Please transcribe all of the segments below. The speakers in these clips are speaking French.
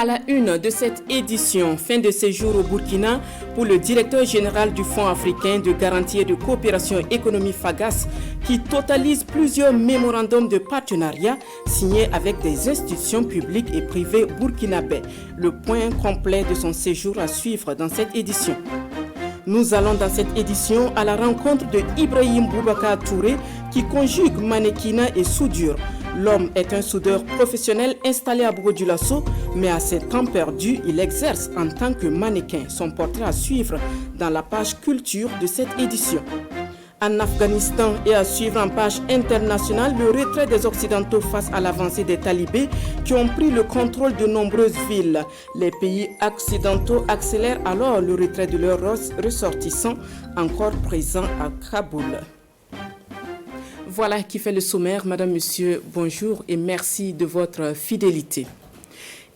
la une de cette édition, fin de séjour au Burkina pour le directeur général du Fonds africain de garantie et de coopération économique FAGAS qui totalise plusieurs mémorandums de partenariat signés avec des institutions publiques et privées burkinabais. Le point complet de son séjour à suivre dans cette édition. Nous allons dans cette édition à la rencontre de Ibrahim Boubacar Touré qui conjugue mannequinat et soudure. L'homme est un soudeur professionnel installé à Bogo-Dioulasso, mais à ses temps perdus, il exerce en tant que mannequin. Son portrait à suivre dans la page culture de cette édition. En Afghanistan et à suivre en page internationale, le retrait des Occidentaux face à l'avancée des talibés qui ont pris le contrôle de nombreuses villes. Les pays occidentaux accélèrent alors le retrait de leurs ressortissants encore présents à Kaboul. Voilà qui fait le sommaire. Madame, Monsieur, bonjour et merci de votre fidélité.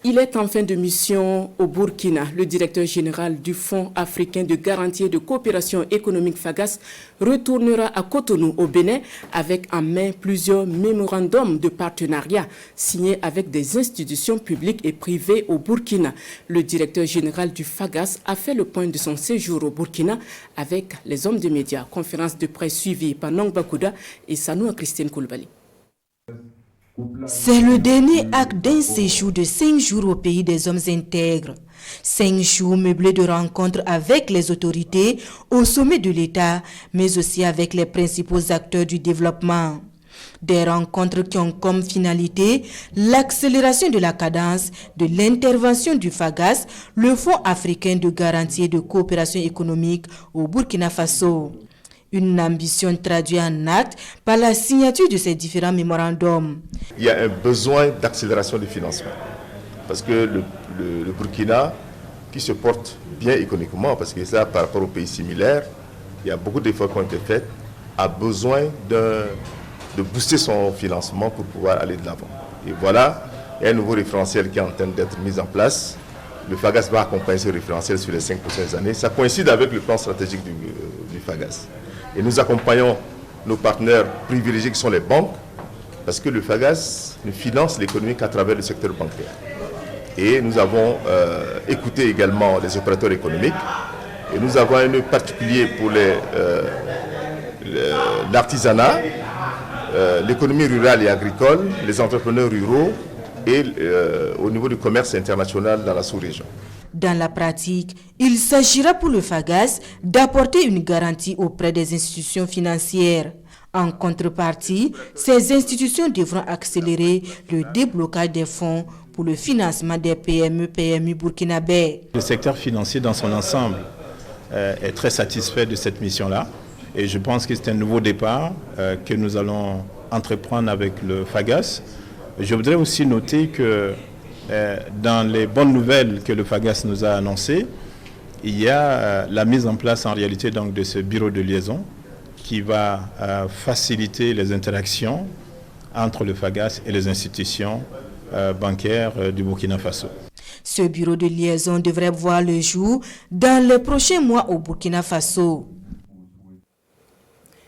Il est en fin de mission au Burkina. Le directeur général du Fonds africain de garantie et de coopération économique FAGAS retournera à Cotonou au Bénin avec en main plusieurs mémorandums de partenariat signés avec des institutions publiques et privées au Burkina. Le directeur général du FAGAS a fait le point de son séjour au Burkina avec les hommes de médias. Conférence de presse suivie par Nong Bakouda et Sanou Christine Koulibaly. C'est le dernier acte d'un séjour de 5 jours au pays des hommes intègres. 5 jours meublés de rencontres avec les autorités au sommet de l'État, mais aussi avec les principaux acteurs du développement. Des rencontres qui ont comme finalité l'accélération de la cadence de l'intervention du FAGAS, le Fonds africain de garantie et de coopération économique au Burkina Faso. Une ambition traduite en actes par la signature de ces différents mémorandums. Il y a un besoin d'accélération du financement. Parce que le Burkina, qui se porte bien économiquement, parce que ça, par rapport aux pays similaires, il y a beaucoup d'efforts qui ont été faits, a besoin de booster son financement pour pouvoir aller de l'avant. Et voilà, il y a un nouveau référentiel qui est en train d'être mis en place. Le FAGAS va accompagner ce référentiel sur les 5 prochaines années. Ça coïncide avec le plan stratégique du FAGAS. Et nous accompagnons nos partenaires privilégiés qui sont les banques, parce que le FAGAS finance l'économie qu'à travers le secteur bancaire. Et nous avons écouté également les opérateurs économiques. Et nous avons un œil particulier pour l'artisanat, l'économie rurale et agricole, les entrepreneurs ruraux et au niveau du commerce international dans la sous-région. Dans la pratique, il s'agira pour le FAGAS d'apporter une garantie auprès des institutions financières. En contrepartie, ces institutions devront accélérer le déblocage des fonds pour le financement des PME burkinabais. Le secteur financier dans son ensemble est très satisfait de cette mission-là et je pense que c'est un nouveau départ que nous allons entreprendre avec le FAGAS. Je voudrais aussi noter que dans les bonnes nouvelles que le FAGAS nous a annoncées, il y a la mise en place en réalité donc, de ce bureau de liaison qui va faciliter les interactions entre le FAGAS et les institutions bancaires du Burkina Faso. Ce bureau de liaison devrait voir le jour dans les prochains mois au Burkina Faso.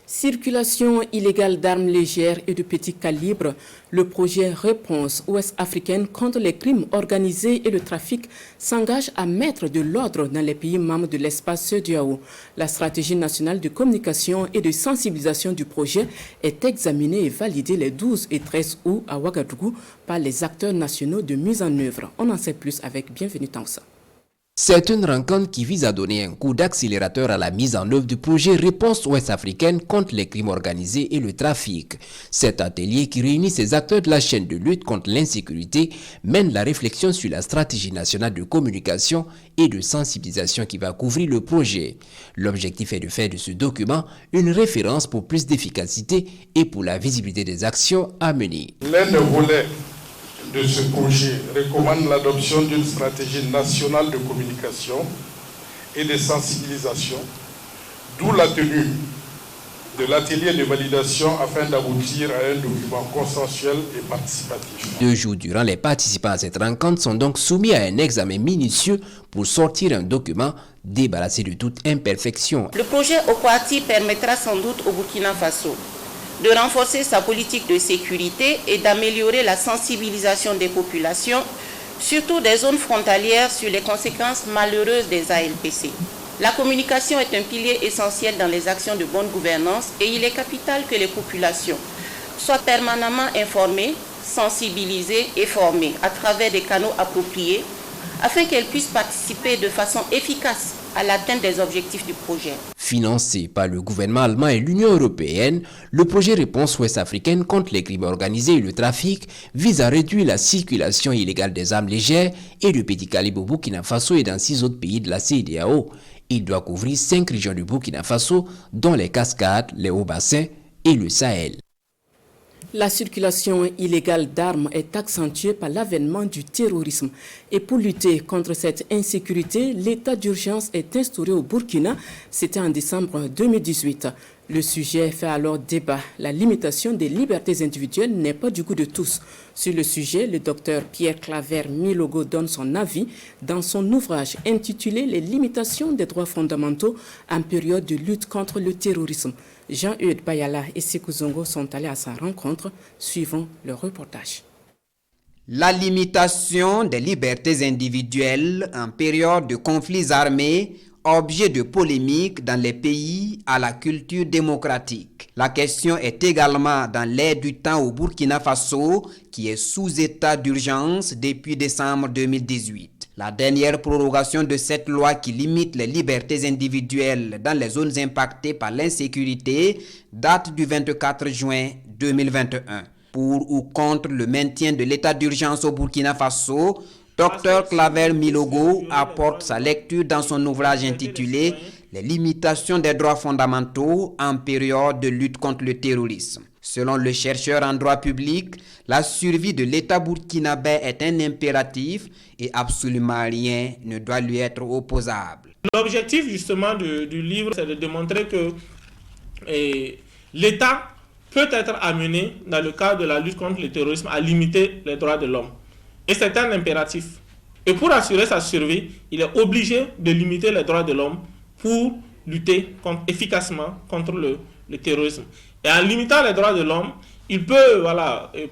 Circulation illégale d'armes légères et de petit calibre, le projet Réponse ouest-africaine contre les crimes organisés et le trafic s'engage à mettre de l'ordre dans les pays membres de l'espace CEDEAO. La stratégie nationale de communication et de sensibilisation du projet est examinée et validée les 12 et 13 août à Ouagadougou par les acteurs nationaux de mise en œuvre. On en sait plus avec Bienvenue Tansa. C'est une rencontre qui vise à donner un coup d'accélérateur à la mise en œuvre du projet Réponse ouest-africaine contre les crimes organisés et le trafic. Cet atelier qui réunit ces acteurs de la chaîne de lutte contre l'insécurité mène la réflexion sur la stratégie nationale de communication et de sensibilisation qui va couvrir le projet. L'objectif est de faire de ce document une référence pour plus d'efficacité et pour la visibilité des actions à mener. L'un des volets de ce projet recommande l'adoption d'une stratégie nationale de communication et de sensibilisation, d'où la tenue de l'atelier de validation afin d'aboutir à un document consensuel et participatif. 2 jours durant, les participants à cette rencontre sont donc soumis à un examen minutieux pour sortir un document débarrassé de toute imperfection. Le projet OQUATI permettra sans doute au Burkina Faso de renforcer sa politique de sécurité et d'améliorer la sensibilisation des populations surtout des zones frontalières, sur les conséquences malheureuses des ALPC. La communication est un pilier essentiel dans les actions de bonne gouvernance et il est capital que les populations soient permanemment informées, sensibilisées et formées à travers des canaux appropriés afin qu'elles puissent participer de façon efficace à l'atteinte des objectifs du projet. Financé par le gouvernement allemand et l'Union européenne, le projet Réponse ouest-africaine contre les crimes organisés et le trafic vise à réduire la circulation illégale des armes légères et de petit calibre au Burkina Faso et dans 6 autres pays de la CEDEAO. Il doit couvrir 5 régions du Burkina Faso, dont les Cascades, les Hauts-Bassins et le Sahel. La circulation illégale d'armes est accentuée par l'avènement du terrorisme. Et pour lutter contre cette insécurité, l'état d'urgence est instauré au Burkina. C'était en décembre 2018. Le sujet fait alors débat. La limitation des libertés individuelles n'est pas du goût de tous. Sur le sujet, le docteur Pierre Claver Milogo donne son avis dans son ouvrage intitulé « Les limitations des droits fondamentaux en période de lutte contre le terrorisme ». Jean-Eudes Bayala et Sékou Zongo sont allés à sa rencontre. Suivons le reportage. La limitation des libertés individuelles en période de conflits armés, objet de polémique dans les pays à la culture démocratique. La question est également dans l'air du temps au Burkina Faso, qui est sous état d'urgence depuis décembre 2018. La dernière prorogation de cette loi qui limite les libertés individuelles dans les zones impactées par l'insécurité date du 24 juin 2021. Pour ou contre le maintien de l'état d'urgence au Burkina Faso, Dr Claver Milogo apporte sa lecture dans son ouvrage intitulé « Les limitations des droits fondamentaux en période de lutte contre le terrorisme ». Selon le chercheur en droit public, la survie de l'État burkinabé est un impératif et absolument rien ne doit lui être opposable. L'objectif justement du livre, c'est de démontrer que l'État peut être amené, dans le cadre de la lutte contre le terrorisme, à limiter les droits de l'homme. Et c'est un impératif. Et pour assurer sa survie, il est obligé de limiter les droits de l'homme pour lutter efficacement contre le terrorisme. Et en limitant les droits de l'homme, il peut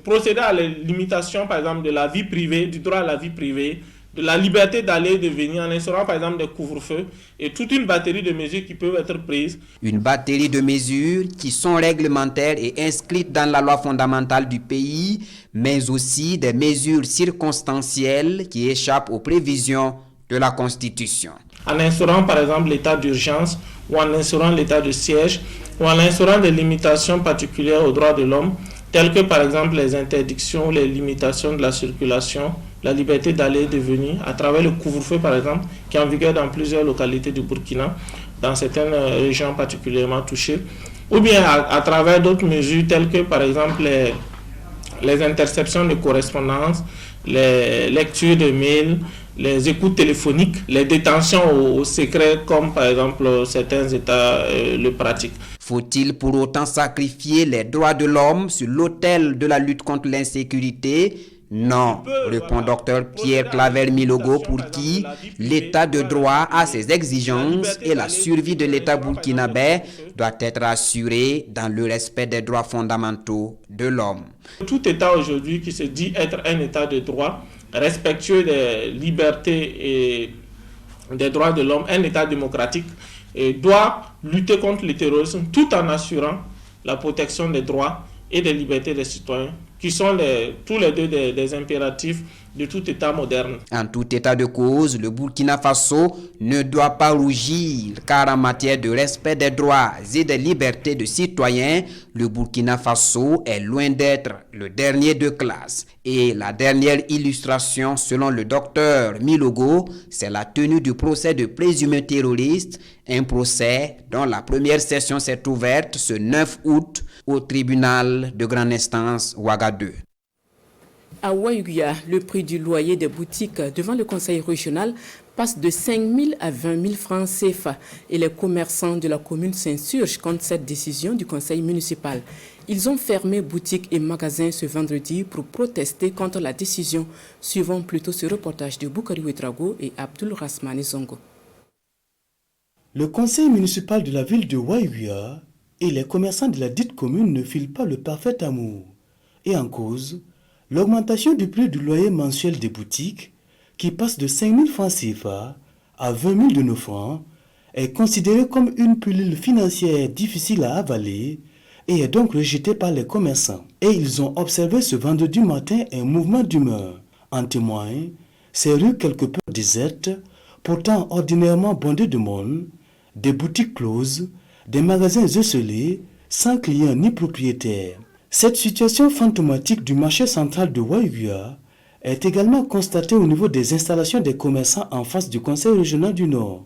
procéder à la limitation, par exemple, de la vie privée, du droit à la vie privée, de la liberté d'aller et de venir, en instaurant, par exemple, des couvre-feux et toute une batterie de mesures qui peuvent être prises. Une batterie de mesures qui sont réglementaires et inscrites dans la loi fondamentale du pays, mais aussi des mesures circonstancielles qui échappent aux prévisions de la Constitution. En instaurant, par exemple, l'état d'urgence ou en instaurant l'état de siège, ou en instaurant des limitations particulières aux droits de l'homme, telles que par exemple les interdictions, les limitations de la circulation, la liberté d'aller et de venir, à travers le couvre-feu par exemple, qui est en vigueur dans plusieurs localités du Burkina, dans certaines régions particulièrement touchées, ou bien à travers d'autres mesures telles que par exemple les interceptions de correspondance, les lectures de mails, les écoutes téléphoniques, les détentions au secret, comme par exemple certains États le pratiquent. Faut-il pour autant sacrifier les droits de l'homme sur l'autel de la lutte contre l'insécurité? Non, répond Dr Pierre Claver Milogo, pour qui l'état de droit a ses exigences et la survie de l'État burkinabé doit être assurée dans le respect des droits fondamentaux de l'homme. Tout État aujourd'hui qui se dit être un État de droit, respectueux des libertés et des droits de l'homme, un État démocratique, doit lutter contre le terrorisme tout en assurant la protection des droits et des libertés des citoyens, qui sont tous les deux des impératifs de tout État moderne. En tout état de cause, le Burkina Faso ne doit pas rougir, car en matière de respect des droits et des libertés de citoyens, le Burkina Faso est loin d'être le dernier de classe. Et la dernière illustration, selon le docteur Milogo, c'est la tenue du procès de présumés terroristes, un procès dont la première session s'est ouverte ce 9 août au tribunal de grande instance Ouagadougou. À Ouaïguia, le prix du loyer des boutiques devant le conseil régional passe de 5 000 à 20 000 francs CFA et les commerçants de la commune s'insurgent contre cette décision du conseil municipal. Ils ont fermé boutiques et magasins ce vendredi pour protester contre la décision. Suivons plutôt ce reportage de Boukari Ouedraogo et Abdul Rasmani Zongo. Le conseil municipal de la ville de Ouaïguia et les commerçants de la dite commune ne filent pas le parfait amour. Et en cause, l'augmentation du prix du loyer mensuel des boutiques qui passe de 5 000 francs CFA à 20 000 de nos francs, est considéré comme une pilule financière difficile à avaler et est donc rejeté par les commerçants. Et ils ont observé ce vendredi matin un mouvement d'humeur. En témoigne, ces rues quelque peu désertes, pourtant ordinairement bondées de monde, des boutiques closes, des magasins esselés, sans clients ni propriétaires. Cette situation fantomatique du marché central de Waiguia est également constatée au niveau des installations des commerçants en face du Conseil régional du Nord.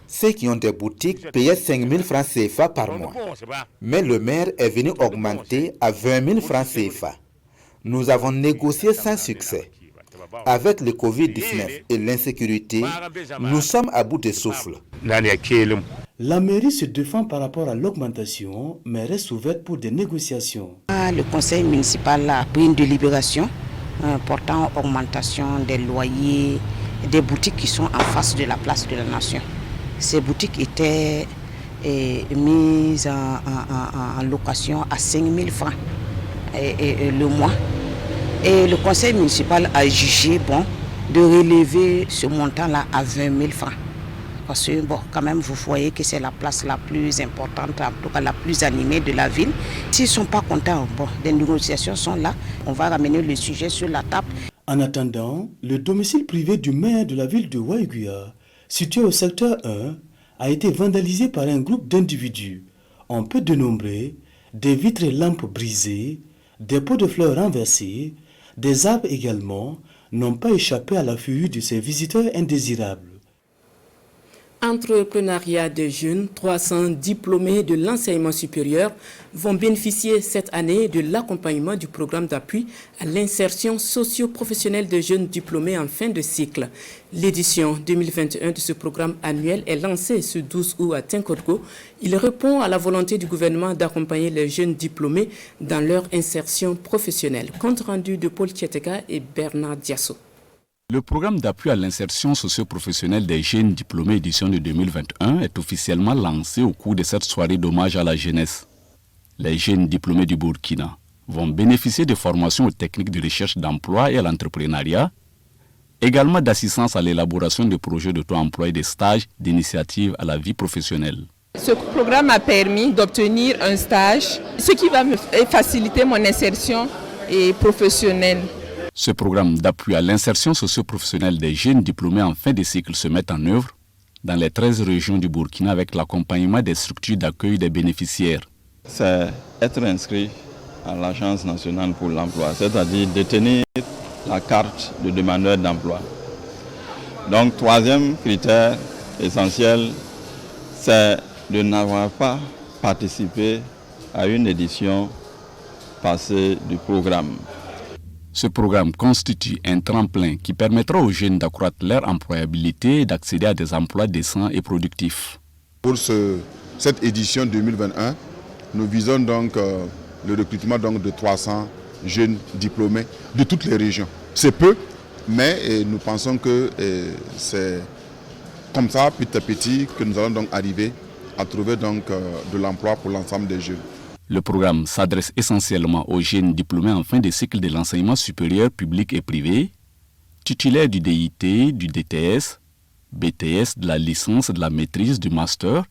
Ceux qui ont des boutiques payaient 5 000 francs CFA par mois. Mais le maire est venu augmenter à 20 000 francs CFA. Nous avons négocié sans succès. Avec le Covid-19 et l'insécurité, nous sommes à bout de souffle. La mairie se défend par rapport à l'augmentation, mais reste ouverte pour des négociations. Le conseil municipal a pris une délibération portant augmentation des loyers des boutiques qui sont en face de la place de la Nation. Ces boutiques étaient mises en location à 5 000 francs le mois. Et le conseil municipal a jugé bon de relever ce montant-là à 20 000 francs. Parce que, bon, quand même, vous voyez que c'est la place la plus importante, en tout cas la plus animée de la ville. S'ils ne sont pas contents, bon, des négociations sont là. On va ramener le sujet sur la table. En attendant, le domicile privé du maire de la ville de Waiguia, situé au secteur 1, a été vandalisé par un groupe d'individus. On peut dénombrer des vitres et lampes brisées, des pots de fleurs renversés, des arbres également n'ont pas échappé à la furie de ces visiteurs indésirables. Entrepreneuriat des jeunes, 300 diplômés de l'enseignement supérieur vont bénéficier cette année de l'accompagnement du programme d'appui à l'insertion socio-professionnelle des jeunes diplômés en fin de cycle. L'édition 2021 de ce programme annuel est lancée ce 12 août à Tinkorgo. Il répond à la volonté du gouvernement d'accompagner les jeunes diplômés dans leur insertion professionnelle. Compte rendu de Paul Kietega et Bernard Diasso. Le programme d'appui à l'insertion socio-professionnelle des jeunes diplômés édition de 2021 est officiellement lancé au cours de cette soirée d'hommage à la jeunesse. Les jeunes diplômés du Burkina vont bénéficier de formations aux techniques de recherche d'emploi et à l'entrepreneuriat, également d'assistance à l'élaboration de projets d'auto-emploi et de stages d'initiative à la vie professionnelle. Ce programme m'a permis d'obtenir un stage, ce qui va me faciliter mon insertion professionnelle. Ce programme d'appui à l'insertion socio-professionnelle des jeunes diplômés en fin de cycle se met en œuvre dans les 13 régions du Burkina avec l'accompagnement des structures d'accueil des bénéficiaires. C'est être inscrit à l'Agence nationale pour l'emploi, c'est-à-dire détenir la carte de demandeur d'emploi. Donc, troisième critère essentiel, c'est de n'avoir pas participé à une édition passée du programme. Ce programme constitue un tremplin qui permettra aux jeunes d'accroître leur employabilité et d'accéder à des emplois décents et productifs. Pour cette édition 2021, nous visons donc le recrutement de 300 jeunes diplômés de toutes les régions. C'est peu, mais nous pensons que c'est comme ça, petit à petit, que nous allons donc arriver à trouver de l'emploi pour l'ensemble des jeunes. Le programme s'adresse essentiellement aux jeunes diplômés en fin de cycle de l'enseignement supérieur public et privé, titulaires du DIT, du DTS, BTS, de la licence, de la maîtrise, du master,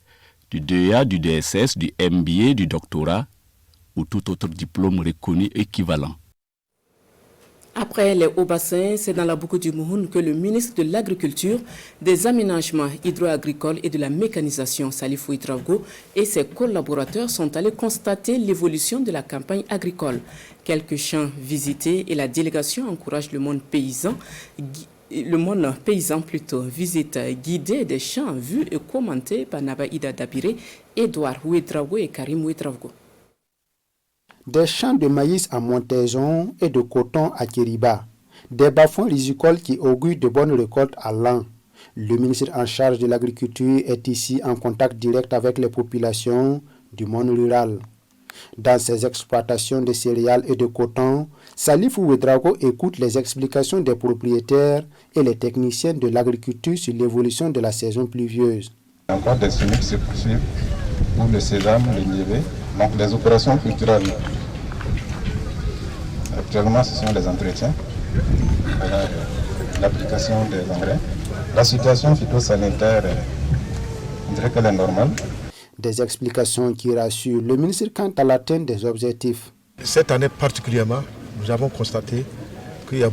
du DEA, du DSS, du MBA, du doctorat ou tout autre diplôme reconnu équivalent. Après les hauts-bassins, c'est dans la Boukou du Mouhoun que le ministre de l'Agriculture, des Aménagements hydro-agricoles et de la mécanisation, Salif Ouedraogo, et ses collaborateurs sont allés constater l'évolution de la campagne agricole. Quelques champs visités et la délégation encourage le monde paysan visite guidée des champs vus et commentés par Nabaïda Dabiré, Edouard Ouedraogo et Karim Ouedraogo. Des champs de maïs à montaison et de coton à Kiriba, des bas-fonds rizicoles qui augurent de bonnes récoltes à l'an. Le ministre en charge de l'agriculture est ici en contact direct avec les populations du monde rural. Dans ses exploitations de céréales et de coton, Salif Ouedraogo écoute les explications des propriétaires et les techniciens de l'agriculture sur l'évolution de la saison pluvieuse. Encore des semis se poursuivent pour le sésame, le niébé, donc des opérations culturelles Actuellement, ce sont les entretiens, l'application des engrais. La situation phytosanitaire, on dirait qu'elle est normale. Des explications qui rassurent le ministre quant à l'atteinte des objectifs. Cette année particulièrement, nous avons constaté qu'il y a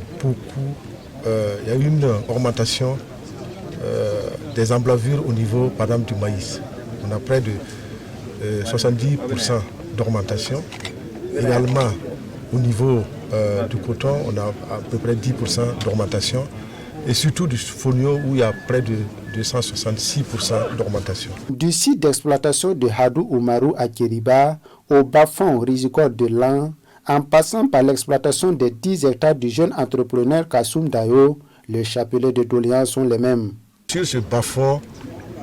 il y a une augmentation des emblavures au niveau, par exemple, du maïs. On a près de 70% d'augmentation. Également, au niveau du coton, on a à peu près 10% d'augmentation. Et surtout du fonio, où il y a près de 266% d'augmentation. Du site d'exploitation de Hadou Oumarou à Kériba, au bas-fond risicole de l'An, en passant par l'exploitation des 10 hectares du jeune entrepreneur Kassoum Dayo, les chapelets de doléances sont les mêmes. Sur ce bas-fond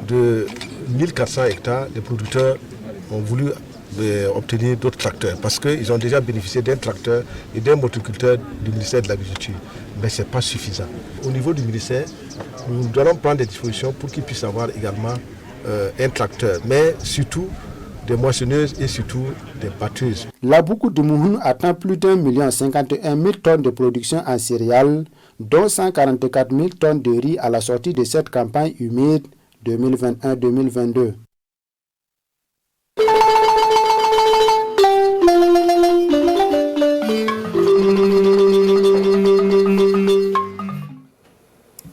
de 1400 hectares, les producteurs ont voulu obtenir d'autres tracteurs parce qu'ils ont déjà bénéficié d'un tracteur et d'un motoculteur du ministère de l'Agriculture. Mais ce n'est pas suffisant. Au niveau du ministère, nous allons prendre des dispositions pour qu'ils puissent avoir également un tracteur, mais surtout des moissonneuses et surtout des batteuses. La Boukou de Mouhoun atteint plus d'1,051,000 tonnes de production en céréales, dont 144 000 tonnes de riz à la sortie de cette campagne humide 2021-2022.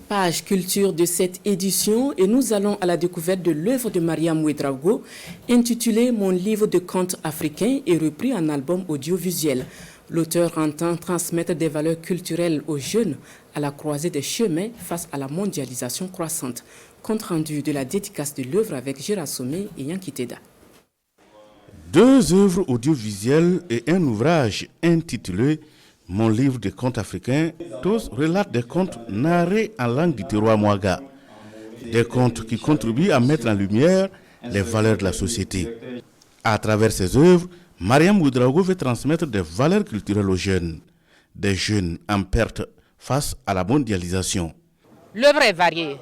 Page culture de cette édition et nous allons à la découverte de l'œuvre de Mariam Ouedraogo intitulée Mon livre de contes africains et repris en album audiovisuel. L'auteur entend transmettre des valeurs culturelles aux jeunes à la croisée des chemins face à la mondialisation croissante. Compte rendu de la dédicace de l'œuvre avec Gérard Sommet et Yanki Teda. 2 œuvres audiovisuelles et un ouvrage intitulé Mon livre de contes africains, tous relatent des contes narrés en langue du terroir Mouaga. Des contes qui contribuent à mettre en lumière les valeurs de la société. À travers ces œuvres, Mariam Ouedraogo veut transmettre des valeurs culturelles aux jeunes. Des jeunes en perte face à la mondialisation. L'œuvre est variée,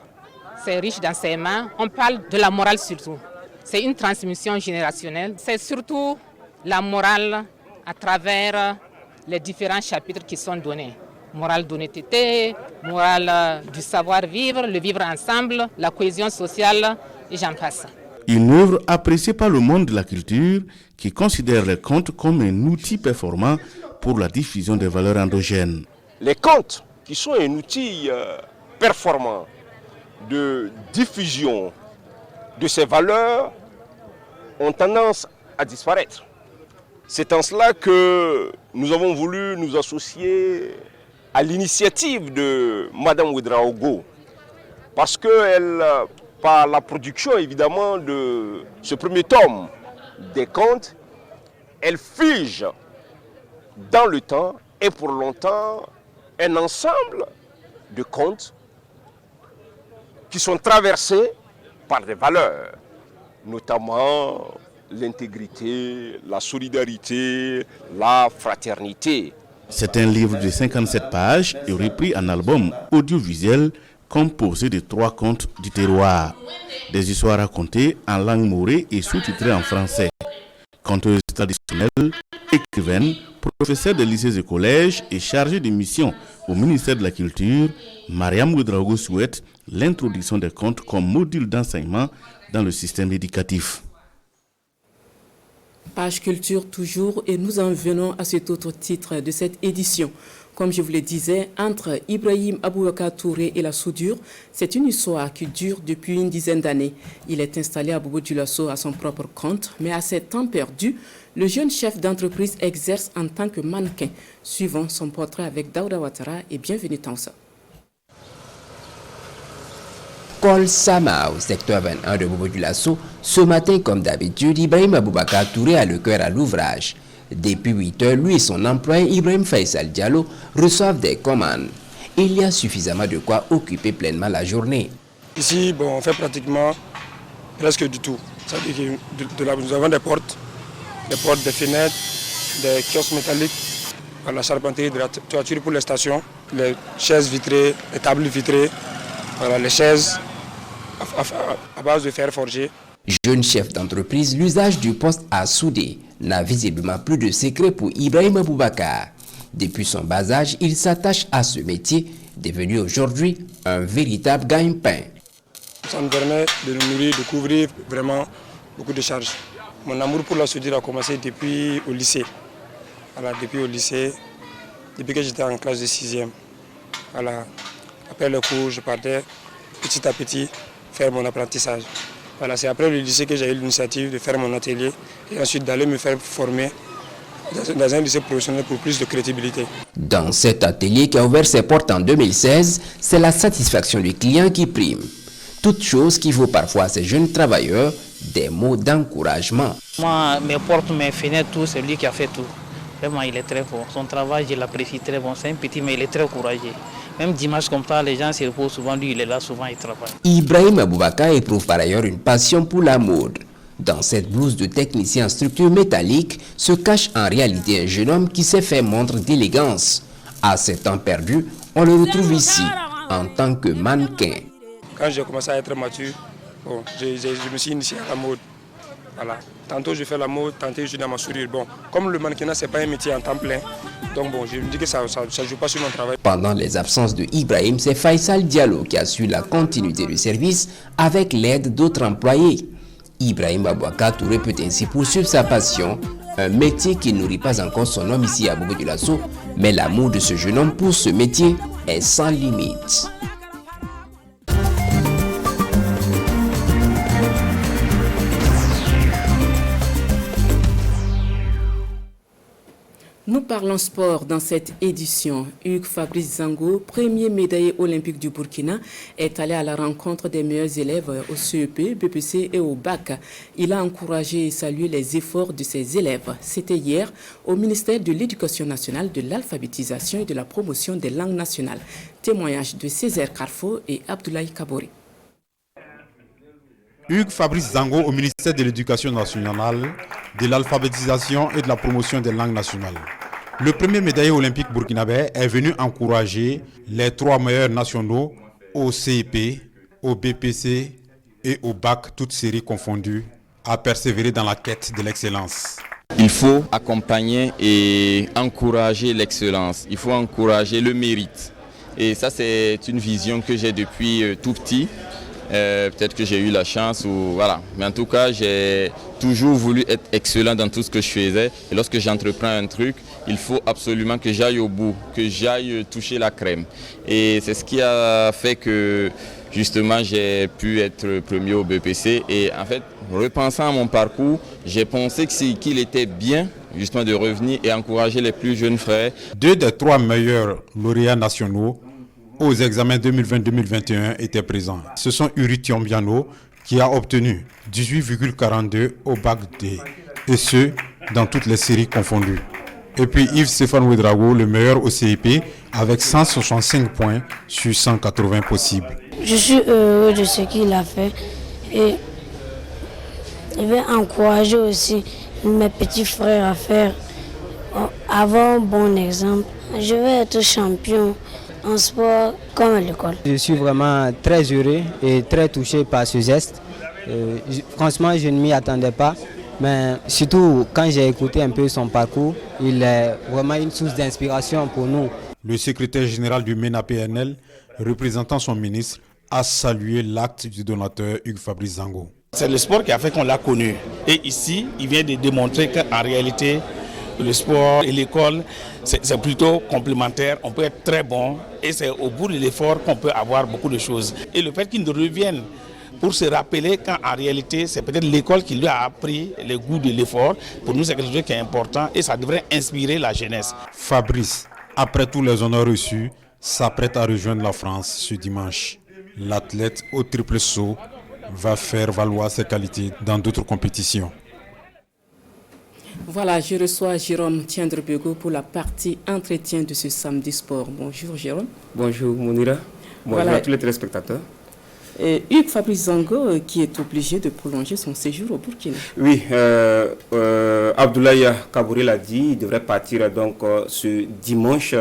c'est riche d'enseignements. On parle de la morale surtout. C'est une transmission générationnelle. C'est surtout la morale à travers les différents chapitres qui sont donnés. Morale d'honnêteté, morale du savoir-vivre, le vivre ensemble, la cohésion sociale et j'en passe. Une œuvre appréciée par le monde de la culture qui considère les contes comme un outil performant pour la diffusion des valeurs endogènes. Les contes, qui sont un outil performant de diffusion de ces valeurs, ont tendance à disparaître. C'est en cela que nous avons voulu nous associer à l'initiative de Madame Ouedraogo, parce qu'elle, par la production évidemment de ce premier tome des contes, elle fige dans le temps et pour longtemps un ensemble de contes qui sont traversés par des valeurs, notamment l'intégrité, la solidarité, la fraternité. C'est un livre de 57 pages et repris en album audiovisuel composé de 3 contes du terroir. Des histoires racontées en langue morée et sous-titrées en français. Conteuse traditionnelle, écrivaine, professeure de lycées et collèges et chargée de mission au ministère de la Culture, Mariam Ouedraogo souhaite l'introduction des contes comme module d'enseignement dans le système éducatif. Page culture toujours et nous en venons à cet autre titre de cette édition. Comme je vous le disais, entre Ibrahim Aboubakar Touré et la soudure, c'est une histoire qui dure depuis une dizaine d'années. Il est installé à Bobo Dioulasso à son propre compte, mais à ses temps perdus, le jeune chef d'entreprise exerce en tant que mannequin. Suivons son portrait avec Daouda Ouattara et bienvenue Tansa. Col Sama, au secteur 21 de Bobo Dioulasso, ce matin, comme d'habitude, Ibrahim Aboubakar Touré a le cœur à l'ouvrage. Depuis 8 heures, lui et son employé Ibrahim Faisal Diallo reçoivent des commandes. Il y a suffisamment de quoi occuper pleinement la journée. Ici, on fait pratiquement presque du tout. C'est-à-dire que nous avons des portes, des fenêtres, des kiosques métalliques, la charpenterie de la toiture pour les stations, les chaises vitrées, les tables vitrées, les chaises à base de fer forgé. Jeune chef d'entreprise, l'usage du poste à souder n'a visiblement plus de secret pour Ibrahim Aboubakar. Depuis son bas âge, il s'attache à ce métier, devenu aujourd'hui un véritable gagne-pain. Ça me permet de nous nourrir, de couvrir vraiment beaucoup de charges. Mon amour pour la soudure a commencé depuis au lycée. Voilà, depuis que j'étais en classe de 6e. Voilà. Après le cours, je partais petit à petit faire mon apprentissage. Voilà, c'est après le lycée que j'ai eu l'initiative de faire mon atelier et ensuite d'aller me faire former dans un lycée professionnel pour plus de crédibilité. Dans cet atelier qui a ouvert ses portes en 2016, c'est la satisfaction du client qui prime. Toute chose qui vaut parfois à ces jeunes travailleurs des mots d'encouragement. Moi, mes portes, mes fenêtres, tout, c'est lui qui a fait tout. Vraiment, il est très fort. Son travail, je l'apprécie très bon. C'est un petit, mais il est très courageux. Même dimanche comme ça, les gens se reposent souvent. Lui, il est là, souvent, il travaille. Ibrahim Aboubakar éprouve par ailleurs une passion pour la mode. Dans cette blouse de technicien en structure métallique se cache en réalité un jeune homme qui s'est fait montre d'élégance. À ses temps perdus, on le retrouve ici, en tant que mannequin. Quand j'ai commencé à être mature, bon, je me suis initié à la mode. Voilà. Tantôt je fais la mode, tantôt je suis dans ma sourire. Bon, comme le mannequinat, ce n'est pas un métier en temps plein, donc bon, je me dis que ça ne joue pas sur mon travail. Pendant les absences de Ibrahim, c'est Faisal Diallo qui assure la continuité du service avec l'aide d'autres employés. Ibrahim Aboubakar Touré peut ainsi poursuivre sa passion, un métier qui ne nourrit pas encore son homme ici à Bobo-Dioulasso, mais l'amour de ce jeune homme pour ce métier est sans limite. Nous parlons sport dans cette édition. Hugues Fabrice Zango, premier médaillé olympique du Burkina, est allé à la rencontre des meilleurs élèves au CEP, BPC et au BAC. Il a encouragé et salué les efforts de ses élèves. C'était hier au ministère de l'Éducation nationale, de l'alphabétisation et de la promotion des langues nationales. Témoignage de Césaire Carfo et Abdoulaye Kabori. Hugues Fabrice Zango au ministère de l'Éducation nationale, de l'alphabétisation et de la promotion des langues nationales. Le premier médaillé olympique burkinabé est venu encourager les 3 meilleurs nationaux au CEP, au BPC et au BAC, toutes séries confondues, à persévérer dans la quête de l'excellence. Il faut accompagner et encourager l'excellence. Il faut encourager le mérite. Et ça, c'est une vision que j'ai depuis tout petit. Peut-être que j'ai eu la chance, ou voilà. Mais en tout cas, j'ai toujours voulu être excellent dans tout ce que je faisais. Et lorsque j'entreprends un truc, il faut absolument que j'aille au bout, que j'aille toucher la crème. Et c'est ce qui a fait que justement j'ai pu être premier au BPC. Et en fait, repensant à mon parcours, j'ai pensé qu'il était bien justement de revenir et encourager les plus jeunes frères. 2 des 3 meilleurs lauréats nationaux aux examens 2020-2021 étaient présents. Ce sont Uri Tiombiano qui a obtenu 18,42 au bac D, et ce, dans toutes les séries confondues. Et puis Yves-Stéphane Ouedraogo, le meilleur au CIP, avec 165 points sur 180 possibles. Je suis heureux de ce qu'il a fait et je vais encourager aussi mes petits frères à faire, avoir un bon exemple. Je vais être champion en sport comme à l'école. Je suis vraiment très heureux et très touché par ce geste. Franchement, je ne m'y attendais pas, mais surtout quand j'ai écouté un peu son parcours, il est vraiment une source d'inspiration pour nous. Le secrétaire général du MENA-PNL, représentant son ministre, a salué l'acte du donateur Hugues Fabrice Zango. C'est le sport qui a fait qu'on l'a connu. Et ici, il vient de démontrer qu'en réalité, le sport et l'école, c'est plutôt complémentaire. On peut être très bon et c'est au bout de l'effort qu'on peut avoir beaucoup de choses. Et le fait qu'il nous revienne pour se rappeler qu'en réalité, c'est peut-être l'école qui lui a appris le goût de l'effort. Pour nous, c'est quelque chose qui est important et ça devrait inspirer la jeunesse. Fabrice, après tous les honneurs reçus, s'apprête à rejoindre la France ce dimanche. L'athlète au triple saut va faire valoir ses qualités dans d'autres compétitions. Voilà, je reçois Jérôme Tiendrebego pour la partie entretien de ce samedi sport. Bonjour Jérôme. Bonjour Mounira. Bonjour à tous les téléspectateurs. Hugues Fabrice Zango qui est obligé de prolonger son séjour au Burkina. Oui, Abdoulaye Kabouré l'a dit, il devrait partir donc ce dimanche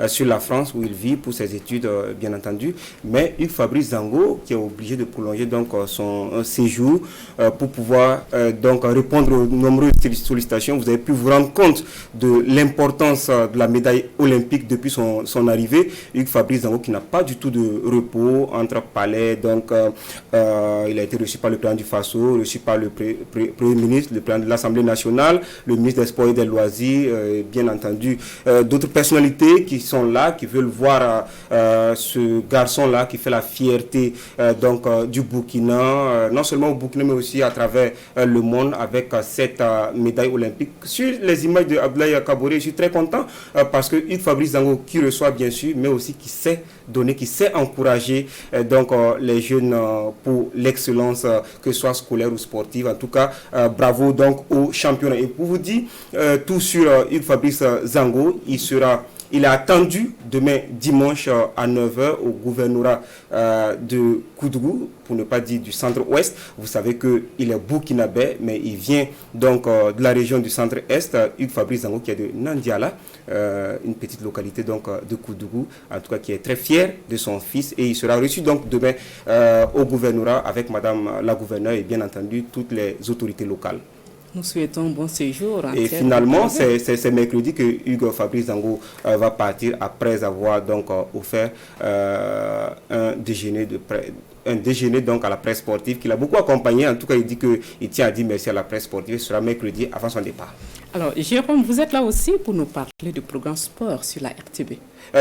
sur la France où il vit pour ses études bien entendu. Mais Hugues Fabrice Zango qui est obligé de prolonger donc son séjour pour pouvoir donc répondre aux nombreuses sollicitations. Vous avez pu vous rendre compte de l'importance de la médaille olympique depuis son arrivée. Hugues Fabrice Zango qui n'a pas du tout de repos entre palais. Donc il a été reçu par le président du Faso, reçu par le Premier ministre, le président de l'Assemblée nationale, le ministre des Sports et des Loisirs, bien entendu d'autres personnalités qui sont là, qui veulent voir ce garçon-là qui fait la fierté du Burkina, non seulement au Burkina mais aussi à travers le monde avec cette médaille olympique. Sur les images de Abdoulaye Kabouré, je suis très content parce que Hugues Fabrice Zango qui reçoit bien sûr, mais aussi qui sait donner, qui sait encourager les jeunes pour l'excellence, que ce soit scolaire ou sportive. En tout cas, bravo donc au championnat. Et pour vous dire tout sur Hugues Fabrice Zango, il est attendu demain dimanche à 9h au gouvernorat de Koudougou, pour ne pas dire du centre-ouest. Vous savez qu'il est burkinabé, mais il vient donc de la région du centre-est. Hugues Fabrice Zango qui est de Nandiala, une petite localité donc de Koudougou, en tout cas qui est très fier de son fils. Et il sera reçu donc demain au gouvernorat avec Madame la gouverneure et bien entendu toutes les autorités locales. Nous souhaitons un bon séjour. Et finalement, c'est mercredi que Hugues Fabrice Zango va partir après avoir donc offert un déjeuner donc à la presse sportive qu'il a beaucoup accompagné. En tout cas, il dit qu'il tient à dire merci à la presse sportive. Ce sera mercredi avant son départ. Alors, Jérôme, vous êtes là aussi pour nous parler du programme sport sur la RTB.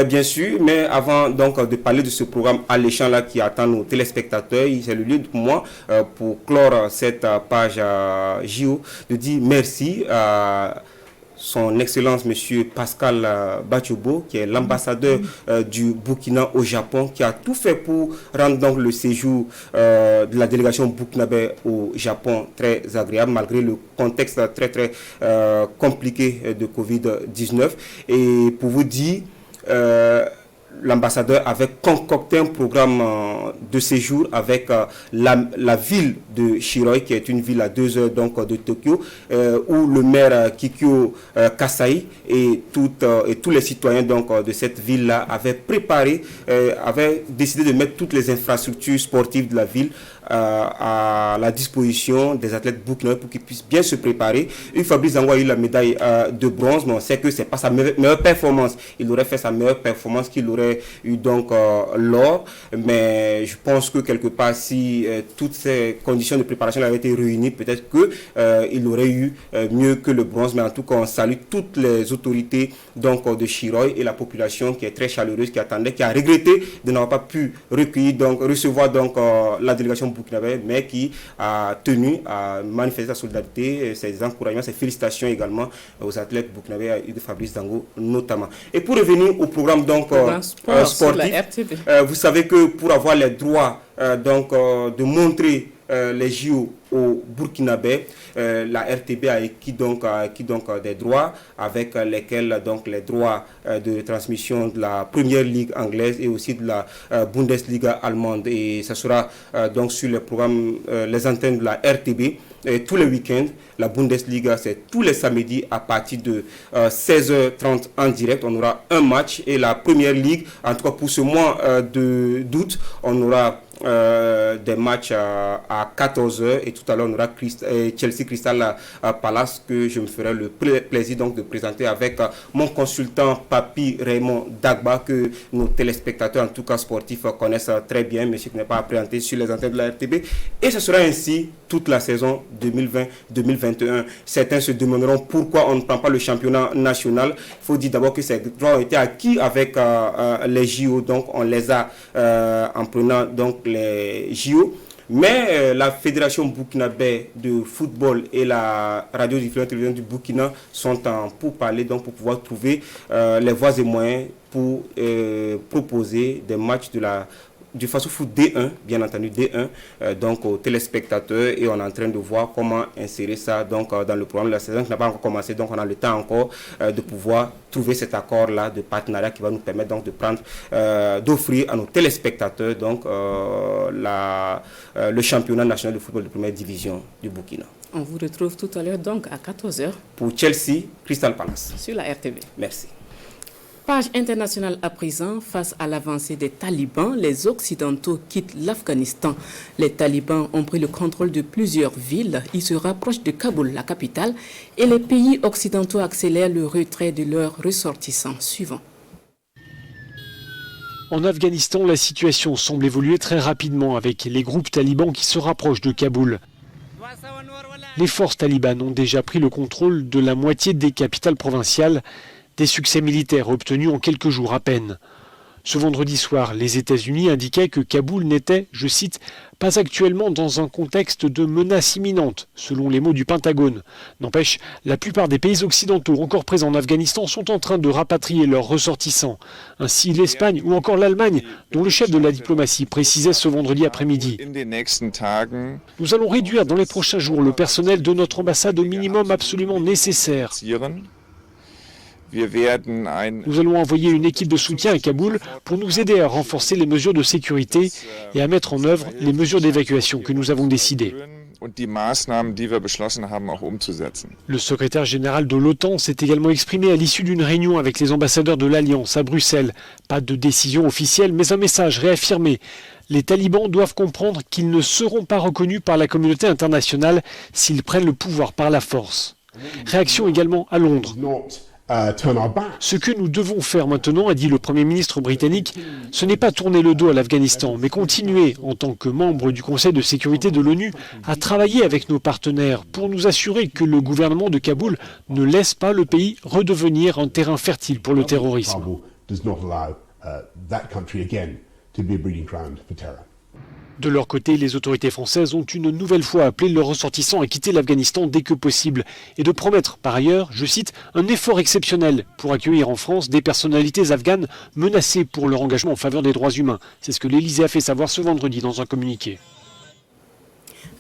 Bien sûr, mais avant donc de parler de ce programme alléchant là qui attend nos téléspectateurs, c'est le lieu pour moi pour clore cette page JO de dire merci à son Excellence Monsieur Pascal Bachobo, qui est l'ambassadeur du Burkina au Japon, qui a tout fait pour rendre donc le séjour de la délégation burkinabé au Japon très agréable, malgré le contexte très compliqué de Covid-19. Et pour vous dire, l'ambassadeur avait concocté un programme de séjour avec la ville de Shiroi, qui est une ville à 2 heures donc, de Tokyo, où le maire Kikyo Kasai et tous les citoyens donc, de cette ville-là avaient décidé de mettre toutes les infrastructures sportives de la ville à la disposition des athlètes burkinabés pour qu'ils puissent bien se préparer. Fabrice Zango a eu la médaille de bronze, mais on sait que ce n'est pas sa meilleure performance. Il aurait fait sa meilleure performance qu'il aurait eu donc l'or, mais je pense que quelque part si toutes ces conditions de préparation avaient été réunies, peut-être qu'il aurait eu mieux que le bronze. Mais en tout cas, on salue toutes les autorités donc, de Shiroi et la population qui est très chaleureuse, qui attendait, qui a regretté de n'avoir pas pu recevoir donc la délégation burkinabé, mais qui a tenu à manifester sa solidarité, ses encouragements, ses félicitations également aux athlètes burkinabés, à Hugues Fabrice Zango notamment. Et pour revenir au programme donc sportif, vous savez que pour avoir les droits de montrer les JO au Burkinabé, la RTB a acquis donc des droits avec lesquels donc les droits de transmission de la première ligue anglaise et aussi de la Bundesliga allemande, et ça sera donc sur le programme les antennes de la RTB tous les week-ends. La Bundesliga, c'est tous les samedis à partir de 16h30 en direct. On aura un match, et la première ligue, en tout cas pour ce mois d'août, on aura des matchs à 14h, et tout à l'heure on aura Chelsea Crystal Palace, que je me ferai le plaisir donc de présenter avec mon consultant Papi Raymond Dagba, que nos téléspectateurs en tout cas sportifs connaissent très bien, mais ce qui n'est pas à présenter sur les antennes de la RTB. Et ce sera ainsi toute la saison 2020-2021. Certains se demanderont pourquoi on ne prend pas le championnat national. Il faut dire d'abord que ces droits ont été acquis avec les JO, donc on les a en prenant donc les JO. Mais la Fédération burkinabé de football et la radio-diffusion télévision du Burkina sont en pourparlers donc pour pouvoir trouver les voies et moyens pour proposer des matchs de la du fast-foot D1, bien entendu D1, donc aux téléspectateurs, et on est en train de voir comment insérer ça donc, dans le programme. La saison qui n'a pas encore commencé, donc on a le temps encore de pouvoir trouver cet accord-là de partenariat qui va nous permettre donc de prendre, d'offrir à nos téléspectateurs donc, le championnat national de football de première division du Burkina. On vous retrouve tout à l'heure donc à 14h. Pour Chelsea, Crystal Palace. Sur la RTV. Merci. Page internationale à présent, face à l'avancée des talibans, les Occidentaux quittent l'Afghanistan. Les talibans ont pris le contrôle de plusieurs villes. Ils se rapprochent de Kaboul, la capitale, et les pays occidentaux accélèrent le retrait de leurs ressortissants. Suivant. En Afghanistan, la situation semble évoluer très rapidement avec les groupes talibans qui se rapprochent de Kaboul. Les forces talibanes ont déjà pris le contrôle de la moitié des capitales provinciales, des succès militaires obtenus en quelques jours à peine. Ce vendredi soir, les États-Unis indiquaient que Kaboul n'était, je cite, pas actuellement dans un contexte de menace imminente, selon les mots du Pentagone. N'empêche, la plupart des pays occidentaux encore présents en Afghanistan sont en train de rapatrier leurs ressortissants. Ainsi, l'Espagne ou encore l'Allemagne, dont le chef de la diplomatie précisait ce vendredi après-midi. Nous allons réduire dans les prochains jours le personnel de notre ambassade au minimum absolument nécessaire. Nous allons envoyer une équipe de soutien à Kaboul pour nous aider à renforcer les mesures de sécurité et à mettre en œuvre les mesures d'évacuation que nous avons décidées. Le secrétaire général de l'OTAN s'est également exprimé à l'issue d'une réunion avec les ambassadeurs de l'Alliance à Bruxelles. Pas de décision officielle, mais un message réaffirmé. Les talibans doivent comprendre qu'ils ne seront pas reconnus par la communauté internationale s'ils prennent le pouvoir par la force. Réaction également à Londres. Ce que nous devons faire maintenant, a dit le Premier ministre britannique, ce n'est pas tourner le dos à l'Afghanistan, mais continuer, en tant que membre du Conseil de sécurité de l'ONU, à travailler avec nos partenaires pour nous assurer que le gouvernement de Kaboul ne laisse pas le pays redevenir un terrain fertile pour le terrorisme. De leur côté, les autorités françaises ont une nouvelle fois appelé leurs ressortissants à quitter l'Afghanistan dès que possible et de promettre par ailleurs, je cite, un effort exceptionnel pour accueillir en France des personnalités afghanes menacées pour leur engagement en faveur des droits humains. C'est ce que l'Élysée a fait savoir ce vendredi dans un communiqué.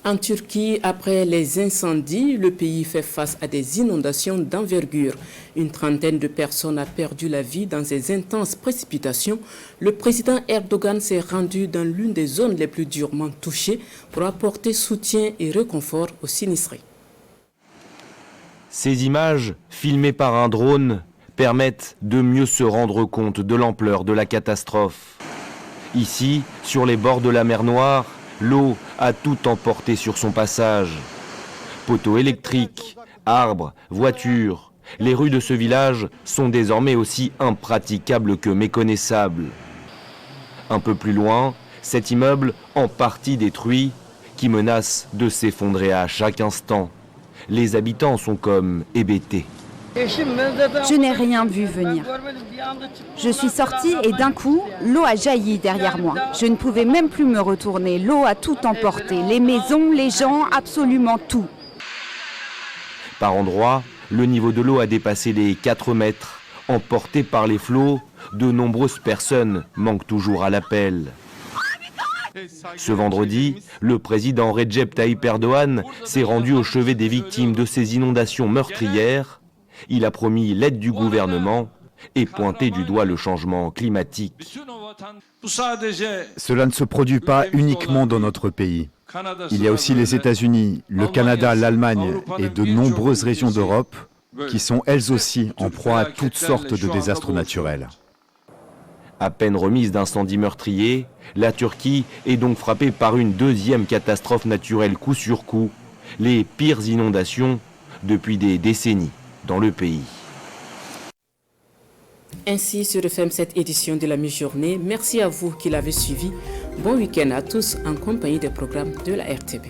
En Turquie, après les incendies, le pays fait face à des inondations d'envergure. Une trentaine de personnes a perdu la vie dans ces intenses précipitations. Le président Erdogan s'est rendu dans l'une des zones les plus durement touchées pour apporter soutien et réconfort aux sinistrés. Ces images, filmées par un drone, permettent de mieux se rendre compte de l'ampleur de la catastrophe. Ici, sur les bords de la mer Noire, l'eau a tout emporté sur son passage. Poteaux électriques, arbres, voitures. Les rues de ce village sont désormais aussi impraticables que méconnaissables. Un peu plus loin, cet immeuble, en partie détruit, qui menace de s'effondrer à chaque instant. Les habitants sont comme hébétés. Je n'ai rien vu venir. Je suis sortie et d'un coup, l'eau a jailli derrière moi. Je ne pouvais même plus me retourner. L'eau a tout emporté. Les maisons, les gens, absolument tout. Par endroits, le niveau de l'eau a dépassé les 4 mètres. Emportés par les flots, de nombreuses personnes manquent toujours à l'appel. Ce vendredi, le président Recep Tayyip Erdogan s'est rendu au chevet des victimes de ces inondations meurtrières. Il a promis l'aide du gouvernement et pointé du doigt le changement climatique. Cela ne se produit pas uniquement dans notre pays. Il y a aussi les États-Unis, le Canada, l'Allemagne et de nombreuses régions d'Europe qui sont elles aussi en proie à toutes sortes de désastres naturels. À peine remise d'incendies meurtriers, la Turquie est donc frappée par une deuxième catastrophe naturelle coup sur coup, les pires inondations depuis des décennies dans le pays. Ainsi se referme cette édition de la mi-journée. Merci à vous qui l'avez suivi. Bon week-end à tous en compagnie des programmes de la RTB.